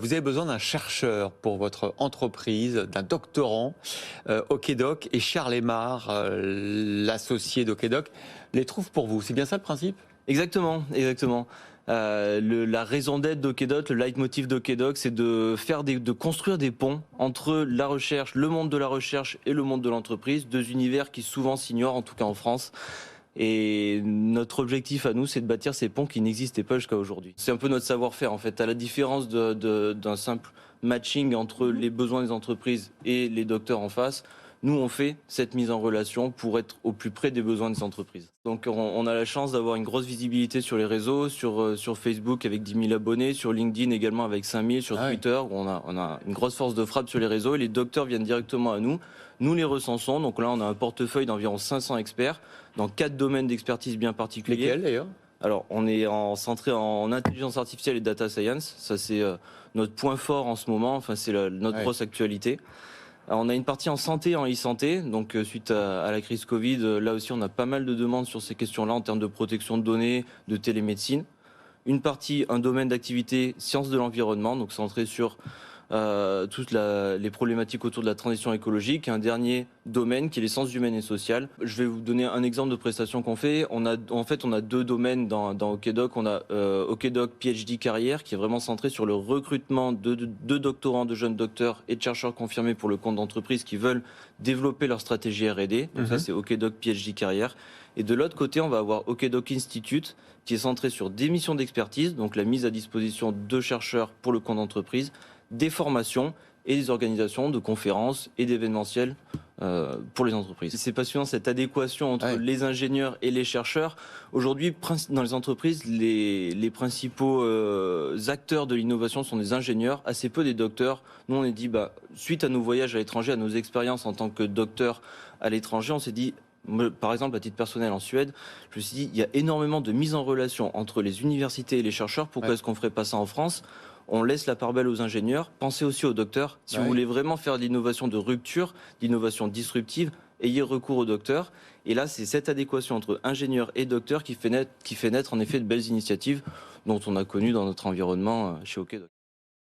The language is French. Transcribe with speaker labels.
Speaker 1: vous avez besoin d'un chercheur pour votre entreprise, d'un doctorant. Okedoc et Charles Aymar, l'associé d'Okedoc, les trouve pour vous. C'est bien ça le principe?
Speaker 2: Exactement, exactement. La raison d'être d'Okedoc, le leitmotiv d'Okedoc, c'est de construire des ponts entre la recherche, le monde de la recherche et le monde de l'entreprise, deux univers qui souvent s'ignorent, en tout cas en France. Et notre objectif à nous, c'est de bâtir ces ponts qui n'existaient pas jusqu'à aujourd'hui. C'est un peu notre savoir-faire en fait. À la différence d'un simple matching entre les besoins des entreprises et les docteurs en face, nous on fait cette mise en relation pour être au plus près des besoins des entreprises. Donc on a la chance d'avoir une grosse visibilité sur les réseaux, sur Facebook avec 10 000 abonnés, sur LinkedIn également avec 5 000, sur Twitter où on a une grosse force de frappe sur les réseaux et les docteurs viennent directement à nous. Nous les recensons, donc là on a un portefeuille d'environ 500 experts dans 4 domaines d'expertise bien particuliers.
Speaker 1: Lesquels d'ailleurs?
Speaker 2: Alors on est centré en intelligence artificielle et data science, ça c'est notre point fort en ce moment, enfin c'est notre grosse actualité. Alors, on a une partie en santé et en e-santé, donc suite à la crise Covid, là aussi on a pas mal de demandes sur ces questions-là en termes de protection de données, de télémédecine. Une partie, un domaine d'activité sciences de l'environnement, donc centré sur toutes les problématiques autour de la transition écologique. Et un dernier domaine qui est les sciences humaines et sociales. Je vais vous donner un exemple de prestation qu'on fait. On a deux domaines dans Okedoc. On a Okedoc PhD Carrière qui est vraiment centré sur le recrutement de doctorants, de jeunes docteurs et de chercheurs confirmés pour le compte d'entreprises qui veulent développer leur stratégie R&D. Donc ça c'est Okedoc PhD Carrière. Et de l'autre côté, on va avoir Okedoc Institute qui est centré sur des missions d'expertise, donc la mise à disposition de chercheurs pour le compte d'entreprise, des formations et des organisations de conférences et d'événementiels pour les entreprises. C'est passionnant cette adéquation entre les ingénieurs et les chercheurs. Aujourd'hui, dans les entreprises, les principaux acteurs de l'innovation sont des ingénieurs, assez peu des docteurs. Nous, on est dit, suite à nos voyages à l'étranger, à nos expériences en tant que docteur à l'étranger, on s'est dit, par exemple, à titre personnel en Suède, je me suis dit, il y a énormément de mise en relation entre les universités et les chercheurs. Pourquoi est-ce qu'on ne ferait pas ça en France ? On laisse la part belle aux ingénieurs. Pensez aussi aux docteurs. Si vous voulez vraiment faire de l'innovation de rupture, d'innovation disruptive, ayez recours aux docteurs. Et là, c'est cette adéquation entre ingénieurs et docteurs qui fait naître en effet de belles initiatives dont on a connu dans notre environnement chez Okedoc.